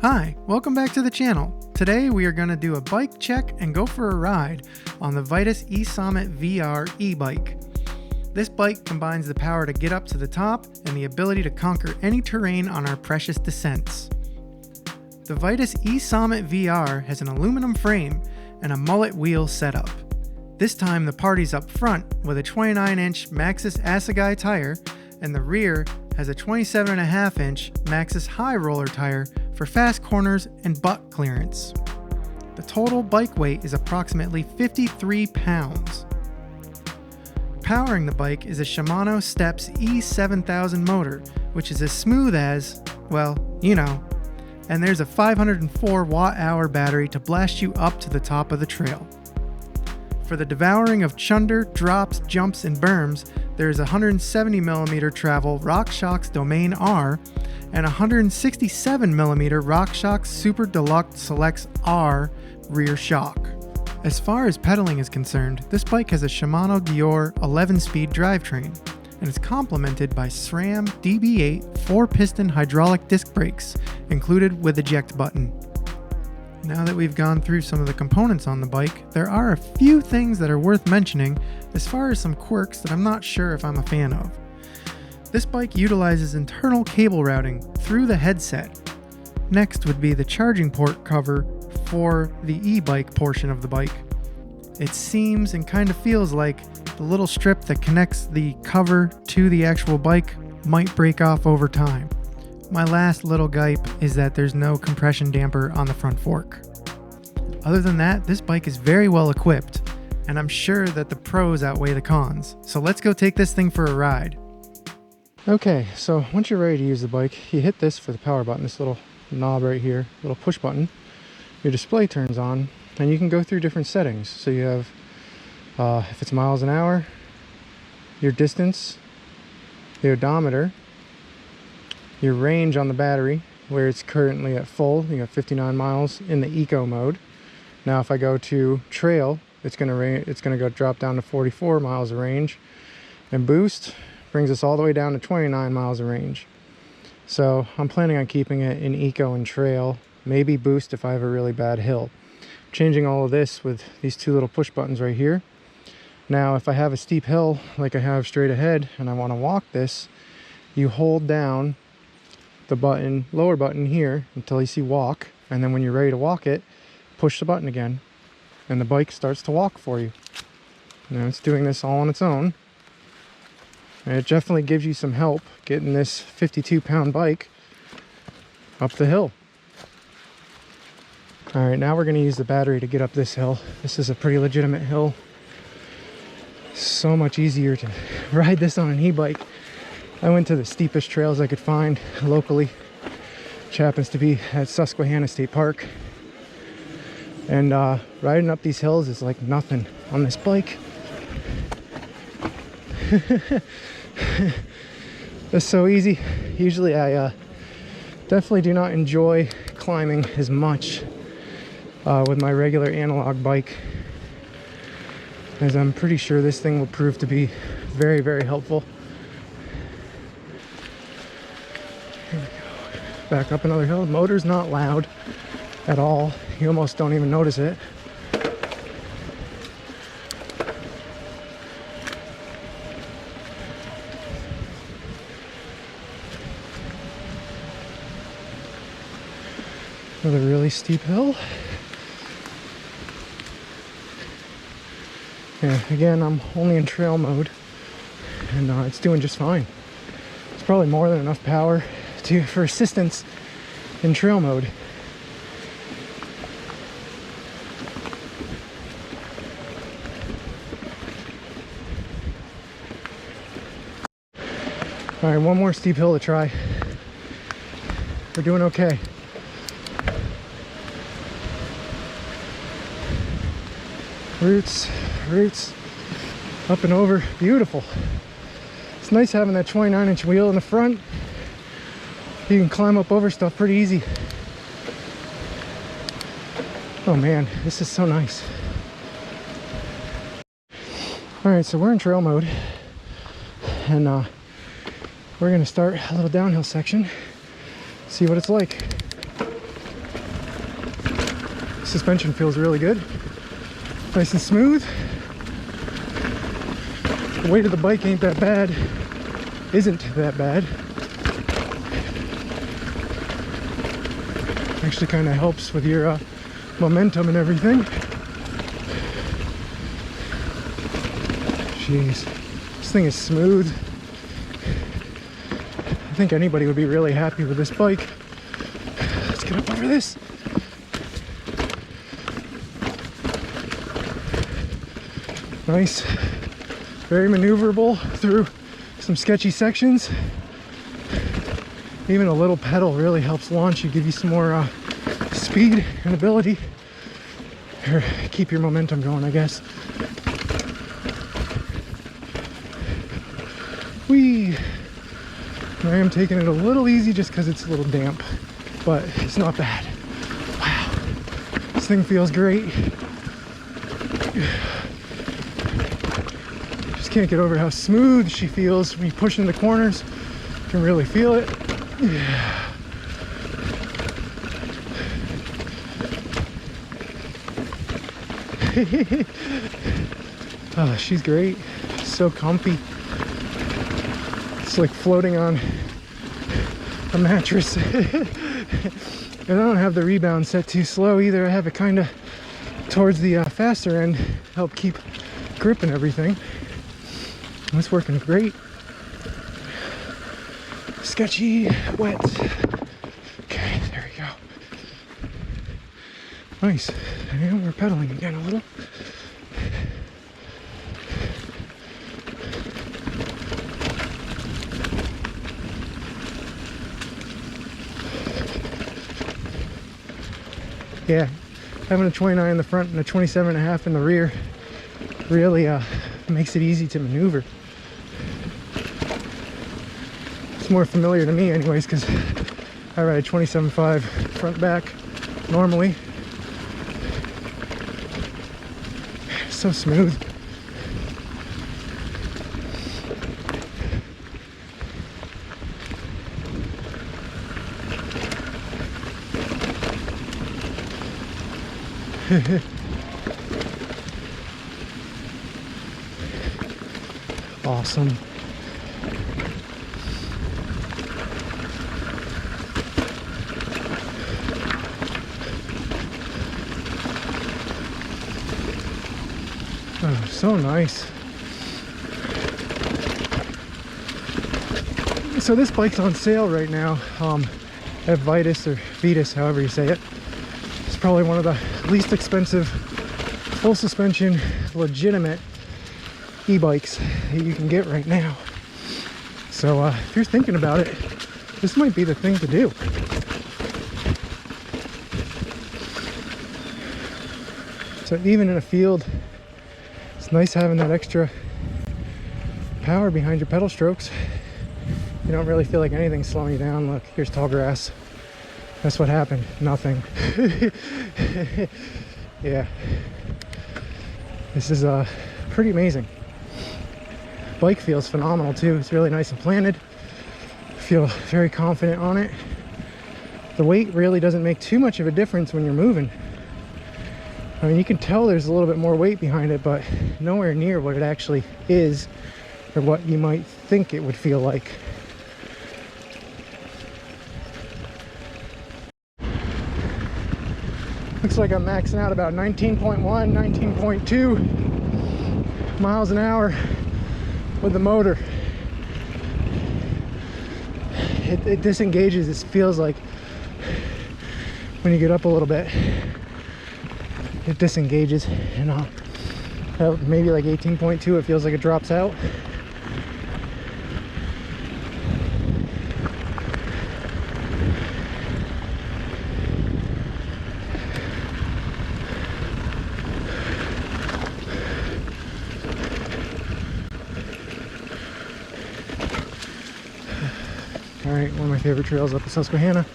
Hi, welcome back to the channel. Today we are going to do a bike check and go for a ride on the Vitus E-Sommet VR e-bike. This bike combines the power to get up to the top and the ability to conquer any terrain on our precious descents. The Vitus E-Sommet VR has an aluminum frame and a mullet wheel setup. This time the party's up front with a 29-inch Maxxis Assegai tire, and the rear has a 27.5-inch Maxxis High Roller tire for fast corners and butt clearance. The total bike weight is approximately 53 pounds. Powering the bike is a Shimano Steps E7000 motor, which is as smooth as, well, you know, and there's a 504 watt-hour battery to blast you up to the top of the trail. For the devouring of chunder, drops, jumps, and berms, there is a 170mm travel RockShox Domain R and a 167mm RockShox Super Deluxe Selects R rear shock. As far as pedaling is concerned, this bike has a Shimano Dior 11-speed drivetrain and is complemented by SRAM DB8 4-piston hydraulic disc brakes included with eject button. Now that we've gone through some of the components on the bike, there are a few things that are worth mentioning as far as some quirks that I'm not sure if I'm a fan of. This bike utilizes internal cable routing through the headset. Next would be the charging port cover for the e-bike portion of the bike. It seems and kind of feels like the little strip that connects the cover to the actual bike might break off over time. My last little gripe is that there's no compression damper on the front fork. Other than that, this bike is very well equipped, and I'm sure that the pros outweigh the cons. So let's go take this thing for a ride. Okay, so once you're ready to use the bike, you hit this for the power button, this little knob right here, little push button. Your display turns on, and you can go through different settings. So you have, if it's miles an hour, your distance, the odometer, your range on the battery, where it's currently at full. You got 59 miles in the eco mode. Now if I go to trail, it's gonna go drop down to 44 miles of range, and boost brings us all the way down to 29 miles of range. So I'm planning on keeping it in eco and trail, maybe boost if I have a really bad hill. Changing all of this with these two little push buttons right here. Now if I have a steep hill like I have straight ahead and I want to walk this, you hold down the button, lower button here until you see walk, and then when you're ready to walk it, push the button again and the bike starts to walk for you. Now it's doing this all on its own, and it definitely gives you some help getting this 52-pound bike up the hill. All right, now we're going to use the battery to get up this hill. This is a pretty legitimate hill. So much easier to ride this on an e-bike. I went to the steepest trails I could find locally, which happens to be at Susquehanna State Park. And riding up these hills is like nothing on this bike. That's so easy. Usually I definitely do not enjoy climbing as much with my regular analog bike, as I'm pretty sure this thing will prove to be very, very helpful. Here we go. Back up another hill. The motor's not loud at all. You almost don't even notice it. Another really steep hill. Yeah, again, I'm only in trail mode, and it's doing just fine. It's probably more than enough power for assistance in trail mode. All right, one more steep hill to try. We're doing okay. Roots, up and over, beautiful. It's nice having that 29-inch wheel in the front. You can climb up over stuff pretty easy. Oh man, this is so nice. All right, so we're in trail mode, and we're gonna start a little downhill section, see what it's like. Suspension feels really good. Nice and smooth. The weight of the bike ain't that bad. Isn't that bad. Actually kind of helps with your momentum and everything. Jeez, this thing is smooth. I think anybody would be really happy with this bike. Let's get up over this. Nice, very maneuverable through some sketchy sections. Even a little pedal really helps launch you, give you some more speed and ability, or keep your momentum going, I guess. Whee! I am taking it a little easy just because it's a little damp, but it's not bad. Wow, this thing feels great. Just can't get over how smooth she feels when you push into the corners. You can really feel it. Yeah. Oh, she's great. So comfy. It's like floating on a mattress. And I don't have the rebound set too slow either. I have it kind of towards the faster end, help keep grip and everything. It's working great. Sketchy, wet. Okay, there we go. Nice. And we're pedaling again a little. Yeah, having a 29 in the front and a 27.5 in the rear really makes it easy to maneuver. It's more familiar to me anyways, because I ride a 27.5 front back normally. It's so smooth. Awesome. Oh, so nice. So this bike's on sale right now at Vitus, or Vitus, however you say it. It's probably one of the least expensive full suspension legitimate e-bikes that you can get right now. So if you're thinking about it, this might be the thing to do. So even in a field, it's nice having that extra power behind your pedal strokes. You don't really feel like anything's slowing you down. Look, here's tall grass. That's what happened. Nothing. Yeah. This is pretty amazing. Bike feels phenomenal too. It's really nice and planted. I feel very confident on it. The weight really doesn't make too much of a difference when you're moving. I mean, you can tell there's a little bit more weight behind it, but nowhere near what it actually is or what you might think it would feel like. Looks like I'm maxing out about 19.1, 19.2 miles an hour with the motor. It disengages. It feels like when you get up a little bit, it disengages, and maybe like 18.2, it feels like it drops out. All right, one of my favorite trails up in Susquehanna.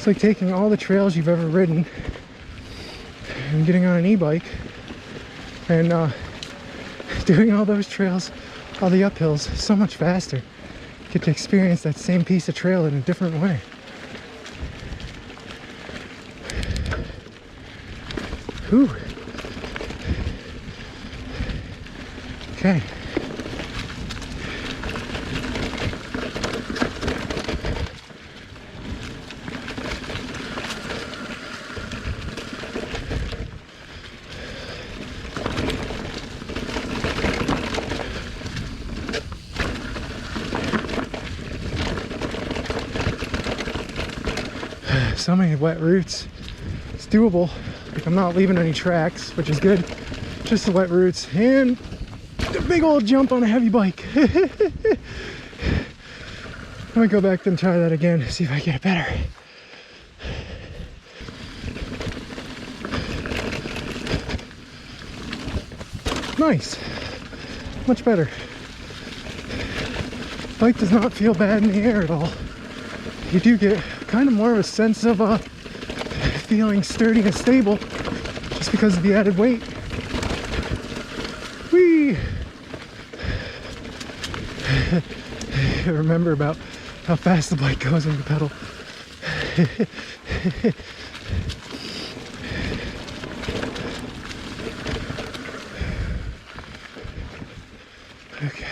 like taking all the trails you've ever ridden and getting on an e-bike and doing all those trails, all the uphills, so much faster. You get to experience that same piece of trail in a different way. Whew. Okay. So many wet routes. It's doable. Like, I'm not leaving any tracks, which is good. Just the wet routes and the big old jump on a heavy bike. I'm gonna go back and try that again, see if I get it better. Nice. Much better. Bike does not feel bad in the air at all. You do get kind of more of a sense of feeling sturdy and stable just because of the added weight. Whee! Remember about how fast the bike goes when you pedal. Okay.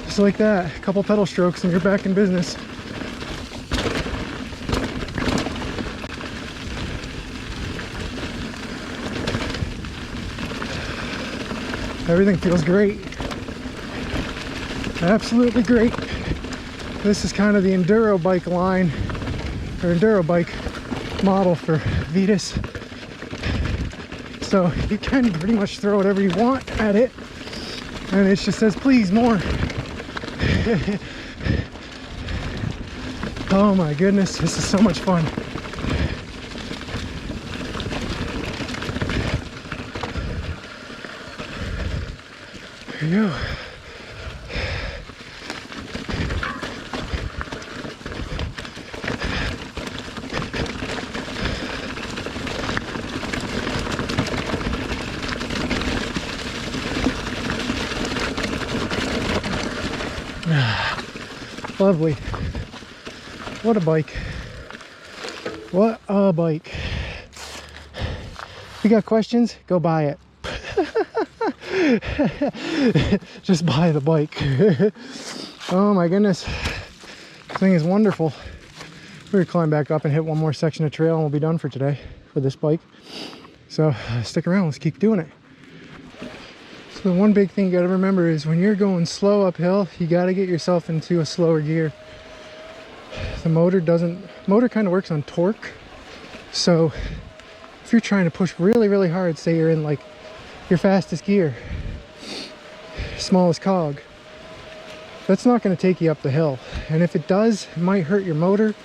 Just like that, a couple pedal strokes and you're back in business. Everything feels great. Absolutely great. This is kind of the enduro bike line, or enduro bike model for Vitus. So you can pretty much throw whatever you want at it, and it just says, please, more. Oh my goodness, this is so much fun. There you go. Lovely. What a bike. What a bike. If you got questions, go buy it. Just buy the bike. Oh my goodness. This thing is wonderful. We're gonna climb back up and hit one more section of trail and we'll be done for today with this bike. So stick around, let's keep doing it. So the one big thing you got to remember is when you're going slow uphill, you got to get yourself into a slower gear. The motor kind of works on torque. So if you're trying to push really, really hard, say you're in like your fastest gear, smallest cog, that's not going to take you up the hill. And if it does, it might hurt your motor,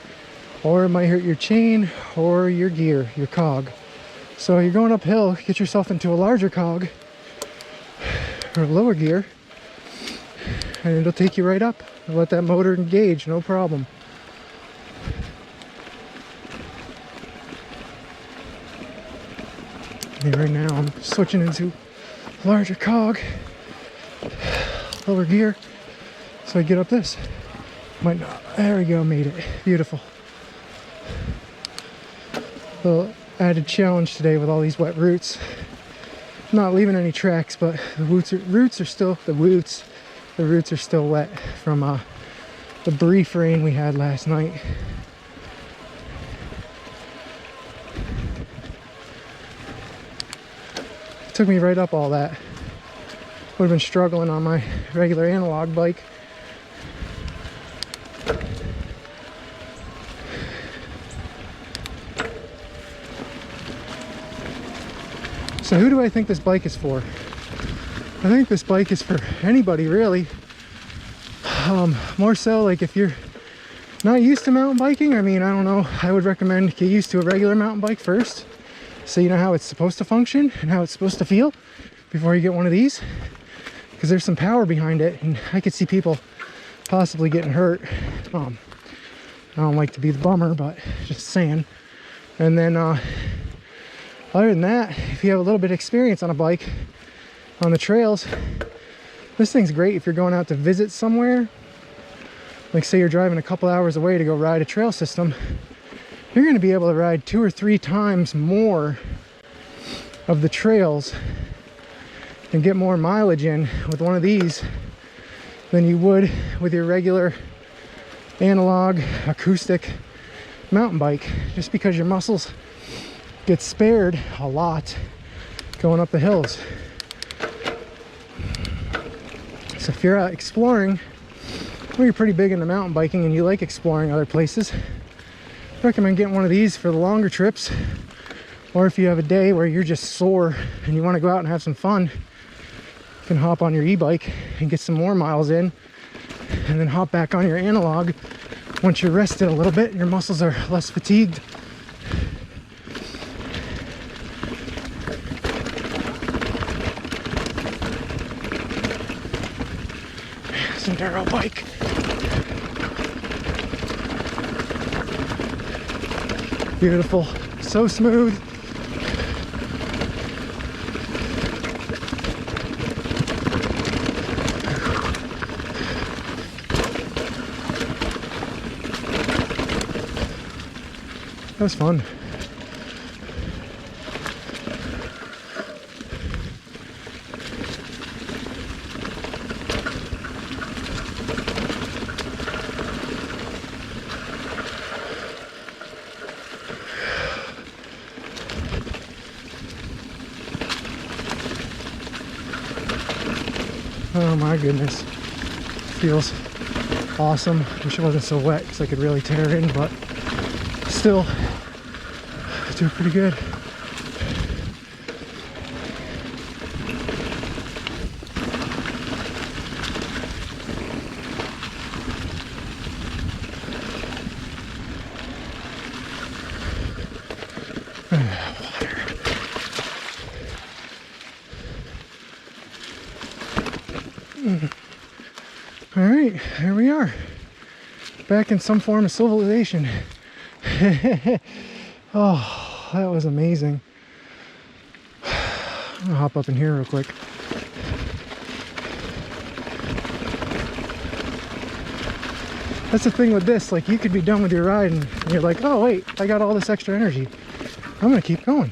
or it might hurt your chain, or your gear, your cog. So you're going uphill, get yourself into a larger cog, or a lower gear, and it'll take you right up. Let that motor engage, no problem. And right now I'm switching into larger cog, lower gear, so I get up this. Might not. There we go, made it. Beautiful. Little added challenge today with all these wet roots. Not leaving any tracks, but the roots are still wet from the brief rain we had last night. Took me right up all that. Would have been struggling on my regular analog bike. So who do I think this bike is for? I think this bike is for anybody really. More so like if you're not used to mountain biking. I mean, I don't know, I would recommend get used to a regular mountain bike first, so you know how it's supposed to function and how it's supposed to feel before you get one of these, because there's some power behind it, and I could see people possibly getting hurt. I don't like to be the bummer, but just saying. And then other than that, if you have a little bit of experience on a bike on the trails, this thing's great if you're going out to visit somewhere. Like say you're driving a couple hours away to go ride a trail system, you're going to be able to ride 2 or 3 times more of the trails and get more mileage in with one of these than you would with your regular analog acoustic mountain bike, just because your muscles get spared a lot going up the hills. So if you're out exploring, or you're pretty big into mountain biking and you like exploring other places, I recommend getting one of these for the longer trips. Or if you have a day where you're just sore and you want to go out and have some fun, you can hop on your e-bike and get some more miles in, and then hop back on your analog once you're rested a little bit and your muscles are less fatigued. It's an enduro bike. Beautiful, so smooth. That was fun. Oh my goodness, feels awesome. Wish it wasn't so wet because I could really tear in, but still doing pretty good. All right, here we are, back in some form of civilization. Oh, that was amazing. I'm gonna hop up in here real quick. That's the thing with this, like you could be done with your ride and you're like, oh wait, I got all this extra energy. I'm gonna keep going.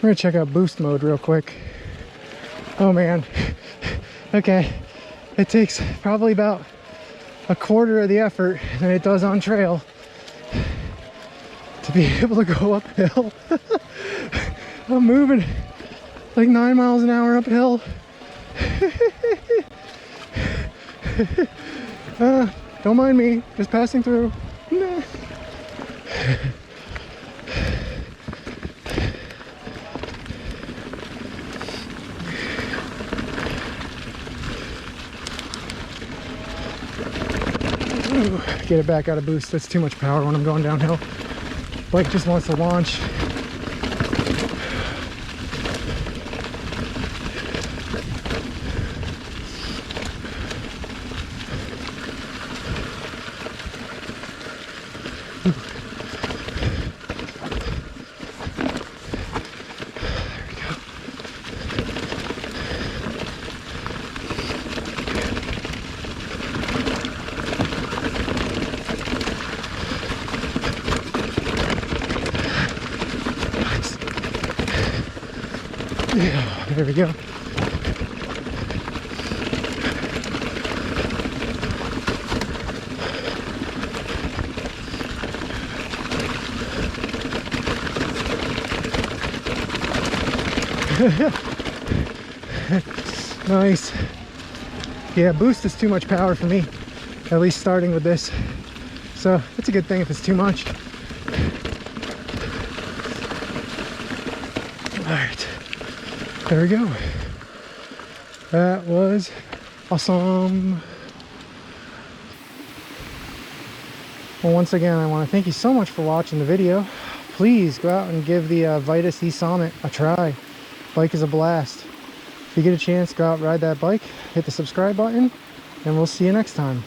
We're gonna check out boost mode real quick. Oh man, okay. It takes probably about a quarter of the effort than it does on trail to be able to go uphill. I'm moving like 9 miles an hour uphill. Don't mind me, just passing through. Nah. Get it back out of boost. That's too much power when I'm going downhill. Bike just wants to launch. Yeah, there we go. Nice. Yeah, boost is too much power for me, at least starting with this. So it's a good thing if it's too much. All right. There we go. That was awesome. Well, once again, I want to thank you so much for watching the video. Please go out and give the Vitus E-Sommet a try. Bike is a blast. If you get a chance, go out and ride that bike, hit the subscribe button, and we'll see you next time.